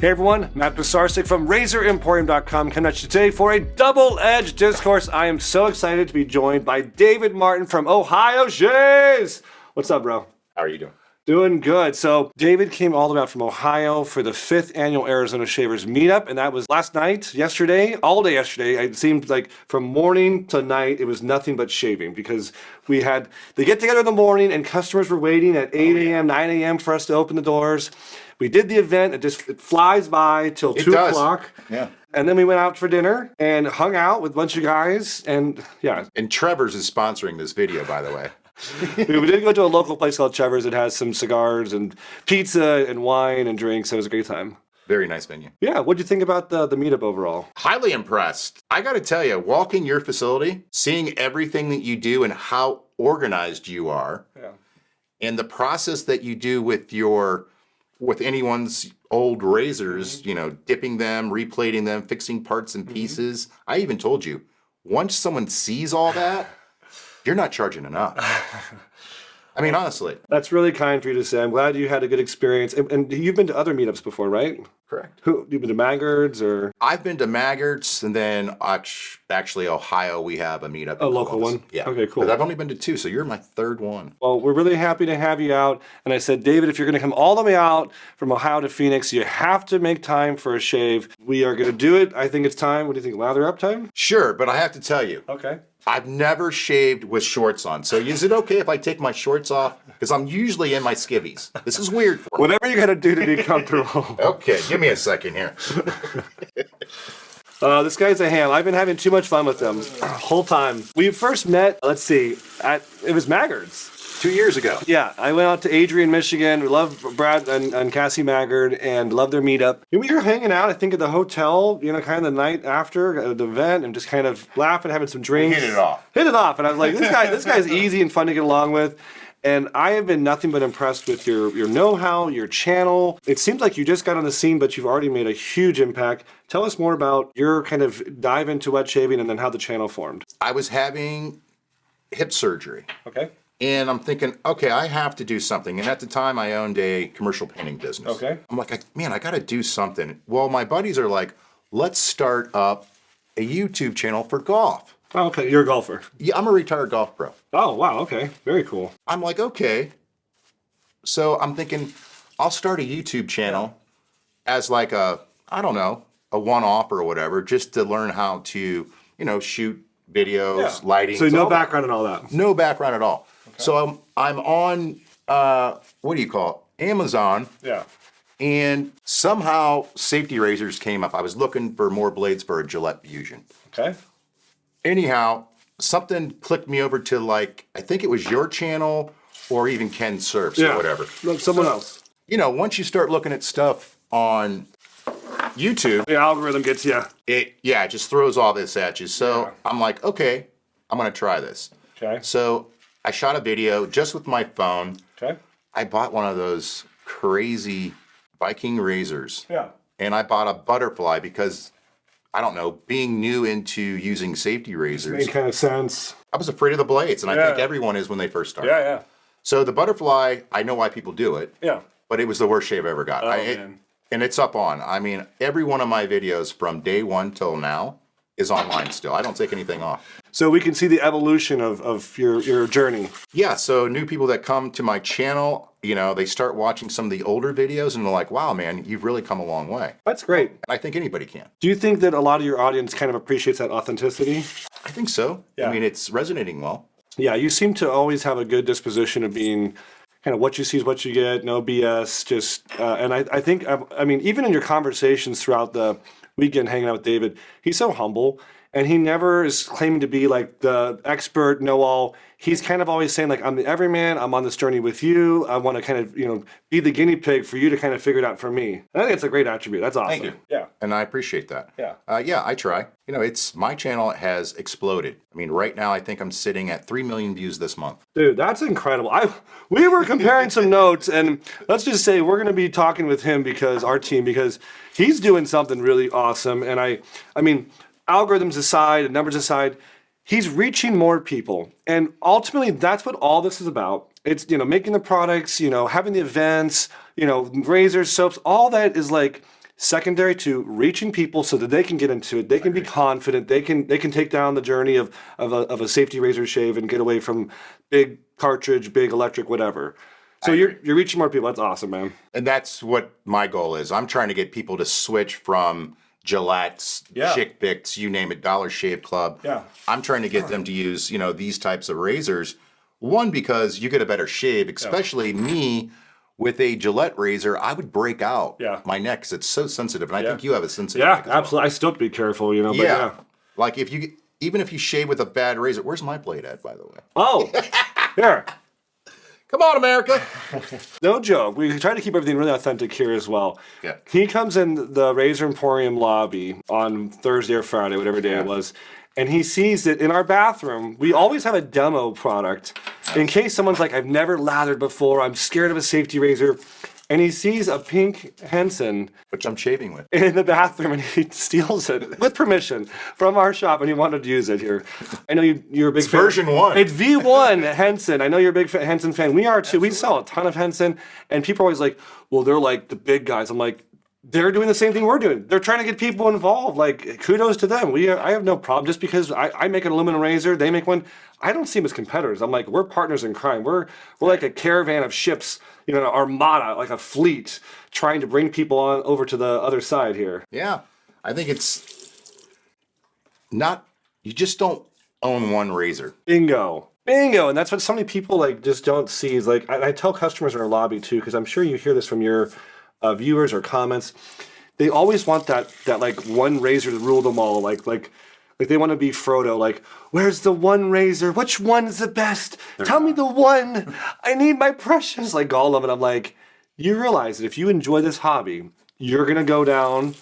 Hey everyone, Matt Pisarsik from RazorEmporium.com coming at you today for a Double Edge Discourse. I am so excited to be joined by David Martin from Ohio Shaves. What's up, bro? How are you doing? Doing good. So David came all the way out from Ohio for the 5th annual Arizona Shavers Meetup, and that was last night, yesterday, all day yesterday. It seemed like from morning to night, it was nothing but shaving because we had the get together in the morning and customers were waiting at 8 a.m., 9 a.m. for us to open the doors. We did the event. It flies by till 2 o'clock. Yeah. And then we went out for dinner and hung out with a bunch of guys. And yeah. And Trevor's is sponsoring this video, by the way. We did go to a local place called Trevor's. It has some cigars and pizza and wine and drinks. It was a great time. Very nice venue. Yeah. What'd you think about the meetup overall? Highly impressed. I got to tell you, walking your facility, seeing everything that you do and how organized you are, and the process that you do with anyone's old razors, you know, dipping them, replating them, fixing parts and pieces. I even told you, once someone sees all that, you're not charging enough. I mean, honestly. That's really kind for you to say. I'm glad you had a good experience. And you've been to other meetups before, right? Correct. You've been to Maggards or? I've been to Maggards, and then actually Ohio, we have a meetup. A local one? Yeah. Okay, cool. But I've only been to 2, so you're my 3rd one. Well, we're really happy to have you out. And I said, David, if you're going to come all the way out from Ohio to Phoenix, you have to make time for a shave. We are going to do it. I think it's time. What do you think? Lather up time? Sure, but I have to tell you. Okay. I've never shaved with shorts on. So is it okay if I take my shorts off? Because I'm usually in my skivvies. This is weird for me. Whatever you got to do to be comfortable. Okay, give me a second here. This guy's a ham. I've been having too much fun with him the whole time. We first met, let's see, it was Maggards. 2 years ago. Yeah, I went out to Adrian, Michigan. We love Brad and Cassie Maggard and love their meetup. And we were hanging out, I think, at the hotel, you know, kind of the night after the event and just kind of laughing, having some drinks. Hit it off. Hit it off. And I was like, this guy's easy and fun to get along with. And I have been nothing but impressed with your know-how, your channel. It seems like you just got on the scene, but you've already made a huge impact. Tell us more about your kind of dive into wet shaving and then how the channel formed. I was having hip surgery. Okay. And I'm thinking, okay, I have to do something. And at the time, I owned a commercial painting business. Okay. I'm like, man, I got to do something. Well, my buddies are like, let's start up a YouTube channel for golf. Oh, okay. You're a golfer. Yeah, I'm a retired golf pro. Oh, wow. Okay. Very cool. I'm like, okay. So I'm thinking, I'll start a YouTube channel as like a one-off or whatever, just to learn how to, you know, shoot videos, lighting. So no background and all that? No background at all. Okay. So I'm on, what do you call it? Amazon. Yeah. And somehow safety razors came up. I was looking for more blades for a Gillette Fusion. Okay. Anyhow, something clicked me over to like, I think it was your channel or even Ken Surfs or whatever. No, someone else. You know, once you start looking at stuff on YouTube, the algorithm gets you. It just throws all this at you. So I'm like, okay, I'm going to try this. Okay. So I shot a video just with my phone. Okay. I bought one of those crazy Viking razors. Yeah. And I bought a butterfly because, I don't know, being new into using safety razors. Made kind of sense. I was afraid of the blades, and I think everyone is when they first start. Yeah. So the butterfly, I know why people do it. Yeah. But it was the worst shave I ever got. Man. And it's up on. I mean, every one of my videos from day one till now is online still. I don't take anything off. So we can see the evolution of your journey. Yeah, so new people that come to my channel, you know, they start watching some of the older videos and they're like, wow, man, you've really come a long way. That's great. And I think anybody can. Do you think that a lot of your audience kind of appreciates that authenticity? I think so. Yeah. I mean, it's resonating well. Yeah, you seem to always have a good disposition of being kind of what you see is what you get, no BS, just, and I think, I mean, even in your conversations throughout the weekend hanging out with David, he's so humble. And he never is claiming to be like the expert, know-all. He's kind of always saying like, I'm the everyman, I'm on this journey with you. I want to kind of, you know, be the guinea pig for you to kind of figure it out for me. And I think it's a great attribute. That's awesome. Thank you. Yeah. And I appreciate that. Yeah. I try. You know, my channel has exploded. I mean, right now I think I'm sitting at 3 million views this month. Dude, that's incredible. We were comparing some notes, and let's just say we're going to be talking with him because he's doing something really awesome. And I mean, algorithms aside and numbers aside, he's reaching more people. And ultimately, that's what all this is about. It's, making the products, having the events, razors, soaps, all that is like secondary to reaching people so that they can get into it. They can be confident. They can take down the journey of a safety razor shave and get away from big cartridge, big electric, whatever. So you're reaching more people. That's awesome, man. And that's what my goal is. I'm trying to get people to switch from Gillette's, Chick Bics, you name it, Dollar Shave Club. Yeah. I'm trying to get them to use, these types of razors. One, because you get a better shave, especially me with a Gillette razor, I would break out my neck because it's so sensitive. And I think you have a sensitive neck as well. Absolutely. I still have to be careful, but Like even if you shave with a bad razor, where's my blade at, by the way? Oh, here. Come on, America. No joke. We try to keep everything really authentic here as well. Yeah. He comes in the Razor Emporium lobby on Thursday or Friday, whatever day it was, and he sees that in our bathroom, we always have a demo product in case someone's like, I've never lathered before, I'm scared of a safety razor. And he sees a pink Henson, which I'm shaving with, in the bathroom, and he steals it with permission from our shop, and he wanted to use it here. I know you're a big fan. Version 1. It's V1 Henson. I know you're a big Henson fan. We are too. Absolutely. We sell a ton of Henson, and people are always like, well, they're like the big guys. I'm like, they're doing the same thing we're doing. They're trying to get people involved. Like, kudos to them. I have no problem. Just because I make an aluminum razor, they make one, I don't see them as competitors. I'm like, we're partners in crime. We're like a caravan of ships, an armada, like a fleet, trying to bring people on over to the other side here. Yeah. I think it's not, you just don't own one razor. Bingo. And that's what so many people just don't see is I tell customers in our lobby too, because I'm sure you hear this from your viewers or comments. They always want that one razor to rule them all. Like they want to be Frodo. Like, where's the one razor? Which one is the best? Tell me the one. I need my precious. Like Gollum. And I'm like, you realize that if you enjoy this hobby, you're gonna go down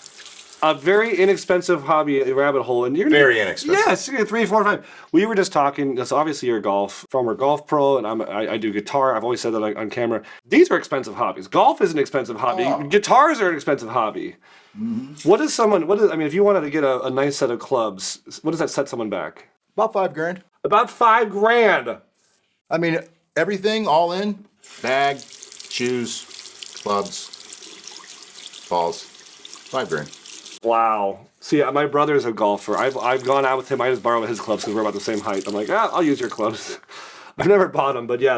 a very inexpensive hobby rabbit hole, and you're very inexpensive. Yes, you're 3, 4, 5. We were just talking. So obviously, you're a former golf pro, and I do guitar. I've always said that on camera. These are expensive hobbies. Golf is an expensive hobby. Oh. Guitars are an expensive hobby. Mm-hmm. If you wanted to get a nice set of clubs, what does that set someone back? About $5,000. About $5,000. I mean, everything all in: bag, shoes, clubs, balls. $5,000. Wow. See, my brother's a golfer. I've gone out with him. I just borrow his clubs because we're about the same height. I'm like, I'll use your clubs. I've never bought them, but yeah,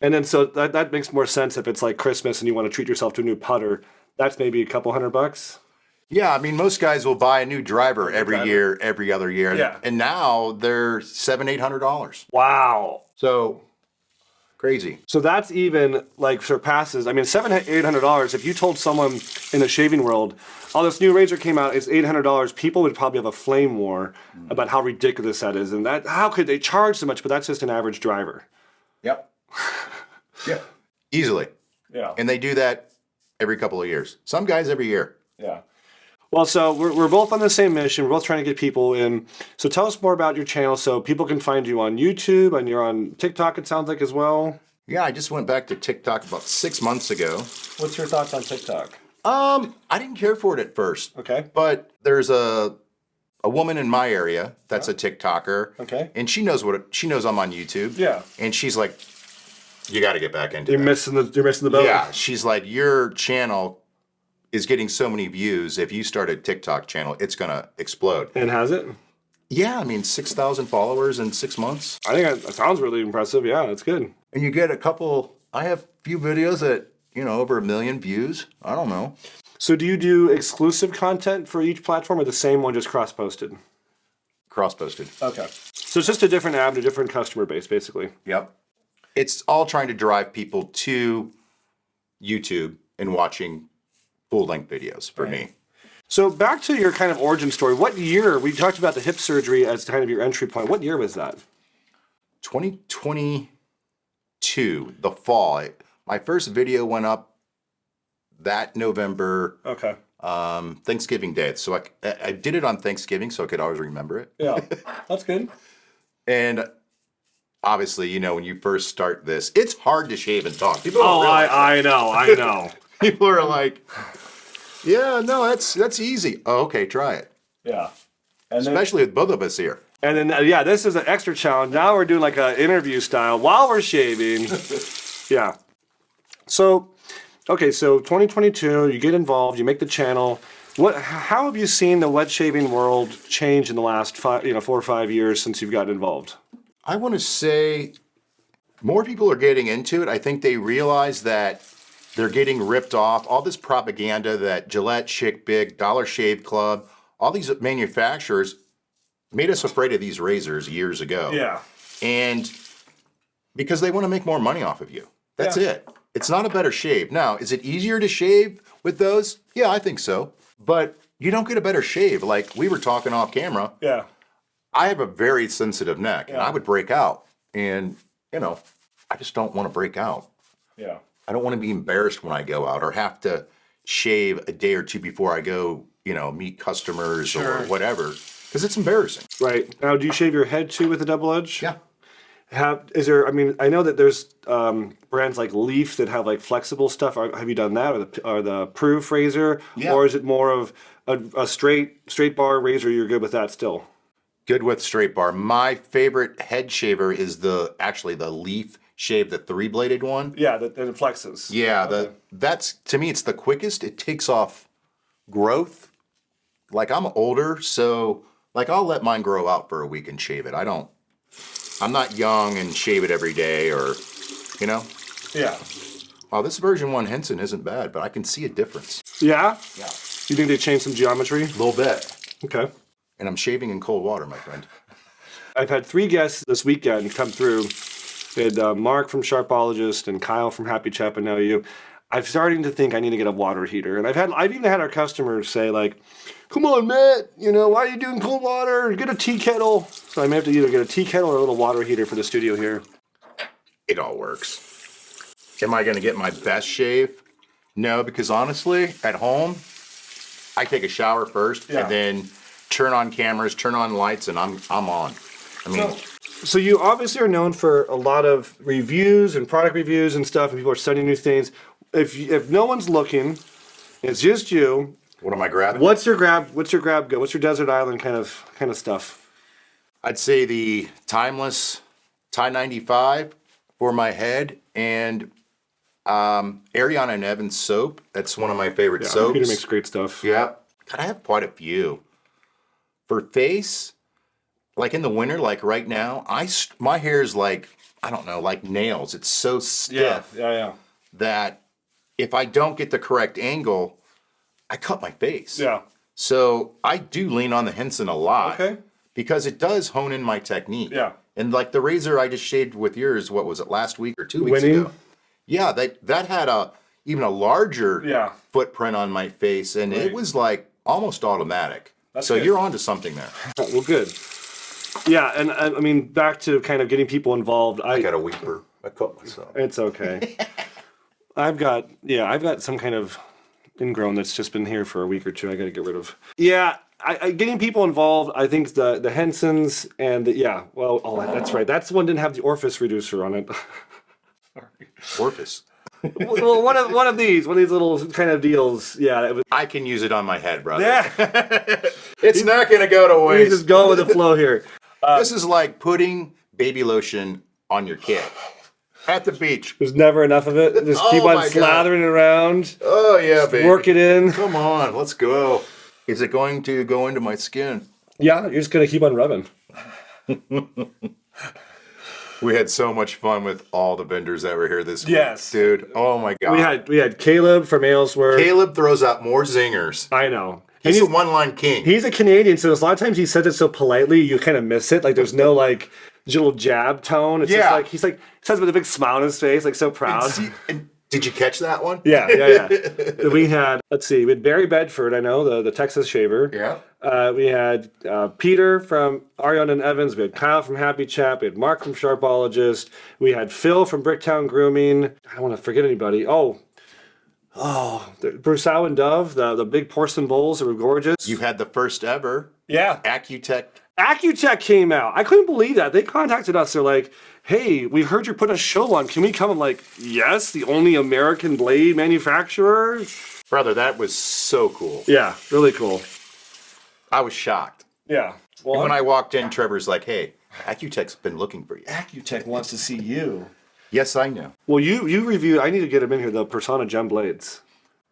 and then so that makes more sense if it's like Christmas and you want to treat yourself to a new putter. That's maybe a couple $100. Yeah, I mean, most guys will buy a new driver every year, every other year. Yeah. And now they're $700-800. Wow. So crazy. So that's even surpasses. I mean, $700-800. If you told someone in the shaving world, oh, this new razor came out, it's $800, people would probably have a flame war about how ridiculous that is, and how could they charge so much? But that's just an average driver. Yep. Yeah. Easily. Yeah. And they do that every couple of years. Some guys every year. Yeah. Well, so we're both on the same mission. We're both trying to get people in. So tell us more about your channel so people can find you on YouTube, and you're on TikTok, it sounds like, as well. Yeah, I just went back to TikTok about 6 months ago. What's your thoughts on TikTok? I didn't care for it at first. Okay. But there's a woman in my area that's a TikToker. Okay. And she knows I'm on YouTube. Yeah. And she's like, you got to get back into it. You're missing the boat. Yeah. She's like, your channel is getting so many views. If you start a TikTok channel, it's going to explode. And has it? Yeah. I mean, 6,000 followers in 6 months. I think that sounds really impressive. Yeah, that's good. And you get I have a few videos that, over 1 million views. I don't know. So do you do exclusive content for each platform, or the same one just cross-posted? Cross-posted. Okay. So it's just a different app, a different customer base, basically. Yep. It's all trying to drive people to YouTube and watching full-length videos for me. So back to your kind of origin story. What year, we talked about the hip surgery as kind of your entry point. What year was that? 2022, the fall. My first video went up that November. Okay. Thanksgiving Day. So I did it on Thanksgiving so I could always remember it. Yeah, that's good. And obviously, when you first start this, it's hard to shave and talk. People don't I know. People are like, yeah, no, that's easy. Oh, okay, try it. Yeah. Especially with both of us here. And then, this is an extra challenge. Now we're doing like an interview style while we're shaving. Yeah. So Okay, so 2022, you get involved, you make the channel. How have you seen the wet shaving world change in the last 4 or 5 years since you've gotten involved? I want to say more people are getting into it. I think they realize that they're getting ripped off. All this propaganda that Gillette, Chick Big, Dollar Shave Club, all these manufacturers made us afraid of these razors years ago. Yeah. And because they want to make more money off of you. That's Yeah. it. It's not a better shave. Now, is it easier to shave with those? Yeah, I think so. But you don't get a better shave. Like we were talking off camera. Yeah. I have a very sensitive neck and Yeah. I would break out. And, I just don't want to break out. Yeah. I don't want to be embarrassed when I go out or have to shave a day or two before I go, meet customers Sure. or whatever. Because it's embarrassing. Right. Now, do you shave your head too with a double edge? Yeah. I know that there's brands like Leaf that have like flexible stuff. Have you done that, or the Proof razor, Yeah. or is it more of a straight bar razor? You're good with that still. Good with straight bar. My favorite head shaver is the Leaf shave, the 3-bladed one. Yeah, that it flexes. Yeah, that's to me it's the quickest. It takes off growth. Like I'm older, so like I'll let mine grow out for a week and shave it. I'm not young and shave it every day or Yeah. Wow, this version 1 Henson isn't bad, but I can see a difference. Yeah. Yeah. You think they changed some geometry? A little bit. Okay. And I'm shaving in cold water, my friend. I've had 3 guests this weekend come through. We had Mark from Sharpologist and Kyle from Happy Chap, and now you. I'm starting to think I need to get a water heater, and I've even had our customers say like, "Come on, Matt, why are you doing cold water? Get a tea kettle." So I may have to either get a tea kettle or a little water heater for the studio here. It all works. Am I going to get my best shave? No, because honestly, at home, I take a shower first Yeah. and then turn on cameras, turn on lights, and I'm on. I mean, So you obviously are known for a lot of reviews and product reviews and stuff, and people are studying new things. If no one's looking, it's just you. what am I grabbing? What's your grab go? What's your desert island kind of stuff? I'd say the Timeless Tie 95 for my head and Ariana and Evans soap. That's one of my favorite soaps. Peter makes great stuff. Yeah. God, I have quite a few. For face, like in the winter, like right now, my hair is like, I don't know, like nails. It's so stiff Yeah. that if I don't get the correct angle, I cut my face. Yeah. So I do lean on the Henson a lot. Okay. Because it does hone in my technique. Yeah. And like the razor I just shaved with yours, what was it, last week or 2 weeks Winning? ago? Yeah, that had even a larger footprint on my face, and it was like almost automatic. So good. you're onto something there. Well, good. Yeah, and I mean, back to kind of getting people involved. I got a weeper. I cut myself. It's okay. I've got some kind of ingrown that's just been here for a week or two. I got to get rid of. Yeah, getting people involved. I think the Hensons and that's right. That's the one didn't have the orifice reducer on it. Orifice. Well, one of these little kind of deals. Yeah, it was. I can use it on my head, brother. Yeah, It's not going to go to we waste. just go with the flow here. This is like putting baby lotion on your kid at the beach. There's never enough of it. Just keep Oh on my God. slathering it around. Oh, yeah, baby. Work it in. Come on, let's go. Is it going to go into my skin? Yeah, you're just gonna keep on rubbing. We had so much fun with all the vendors that were here this week. Yes. Dude. Oh my God. We had Caleb from Aylesworth. Caleb throws out more zingers. I know. He's a one-line king. He's a Canadian, so a lot of times he says it so politely, you kind of miss it. Like there's no like little jab tone. It's just like he says with a big smile on his face, like so proud. And did you catch that one? Yeah. We had Barry Bedford, I know, the Texas shaver. Yeah. We had Peter from Ariana and Evans. We had Kyle from Happy Chap. We had Mark from Sharpologist. We had Phil from Bricktown Grooming. I don't want to forget anybody. Bruce Howe and Dove, the big porcelain bowls that were gorgeous. You had the first ever Yeah. Accutech. came out. I couldn't believe that. They contacted us. They're like, hey, we heard you're putting a show on. Can we come? I'm like, yes, the only American blade manufacturer. Brother, that was so cool. Yeah, really cool. I was shocked. Yeah. Well, And when I walked in, Trevor's like, hey, Accutech's been looking for you. Accutech wants to see you. Yes, I know. Well, you reviewed. I need to get him in here. The Persona Gem blades.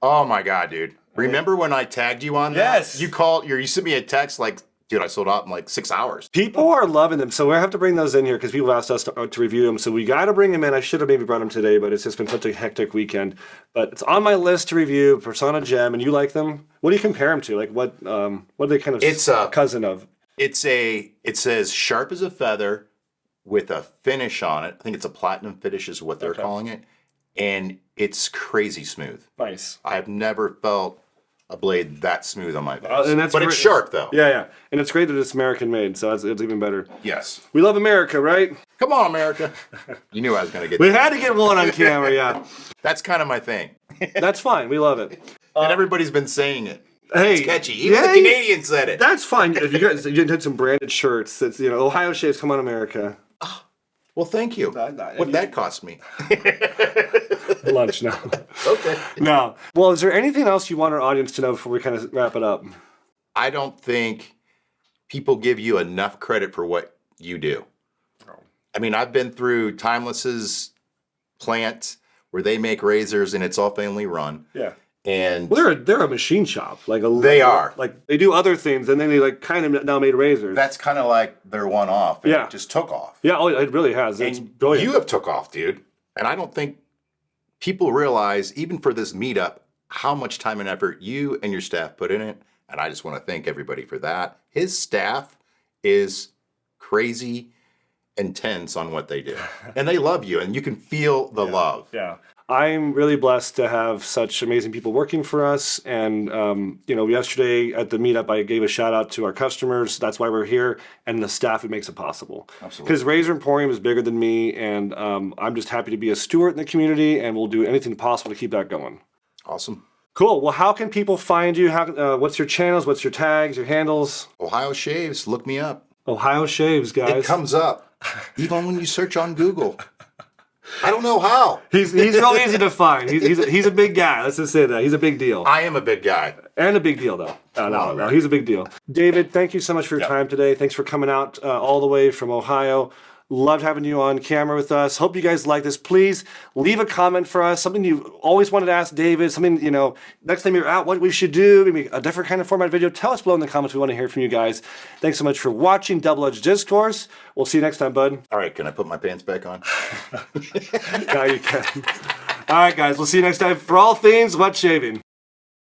Oh my God, dude. Remember when I tagged you on that? Yes. You sent me a text like, dude, I sold out in like 6 hours. People are loving them, so we have to bring those in here because people asked us to review them. So we got to bring them in. I should have maybe brought them today, but it's just been such a hectic weekend. But it's on my list to review. Persona Gem, and you like them? What do you compare them to? Like what are they kind of It's a cousin of? It says sharp as a feather with a finish on it. I think it's a platinum finish is what they're calling it. And it's crazy smooth. Nice. I've never felt a blade that smooth on my face. But it's sharp though. Yeah. And it's great that it's American made, so it's even better. Yes. We love America, right? Come on, America. You knew I was going to get We that. had to get one on camera, yeah. That's kind of my thing. That's fine. We love it. And everybody's been saying it. Hey, It's catchy. Even the Canadians said it. That's fine. If you did some branded shirts, that's Ohio Shaves, come on America. Well, thank you. What'd that cost me? Lunch now. Okay. No. Well, is there anything else you want our audience to know before we kind of wrap it up? I don't think people give you enough credit for what you do. I mean, I've been through Timeless's plant where they make razors and it's all family run. Yeah. And Well, they're a machine shop. They are. Like they do other things, and then they like kind of now made razors. that's kind of like their one off. Yeah. It just took off. Yeah, oh, it really has. It's And brilliant. you have took off, dude. And I don't think people realize, even for this meetup, how much time and effort you and your staff put in it. And I just want to thank everybody for that. His staff is crazy intense on what they do. And they love you, and you can feel the love. Yeah. I'm really blessed to have such amazing people working for us. And, yesterday at the meetup, I gave a shout out to our customers. That's why we're here, and the staff who makes it possible. Absolutely. Because Razor Emporium is bigger than me, and I'm just happy to be a steward in the community, and we'll do anything possible to keep that going. Awesome. Cool. Well, how can people find you? What's your channels? What's your tags, your handles? Ohio Shaves, look me up. Ohio Shaves, guys. It comes up, even when you search on Google. I don't know how. He's real easy to find. He's a big guy. Let's just say that. He's a big deal. I am a big guy. And a big deal, though. No, he's a big deal. David, thank you so much for your time today. Thanks for coming out all the way from Ohio. Loved having you on camera with us. Hope you guys like this. Please leave a comment for us. Something you always wanted to ask David. Something, next time you're out, what we should do. Maybe a different kind of format video. Tell us below in the comments. We want to hear from you guys. Thanks so much for watching Double Edge Discourse. We'll see you next time, bud. All right, can I put my pants back on? Now you can. All right, guys. We'll see you next time for all things wet shaving.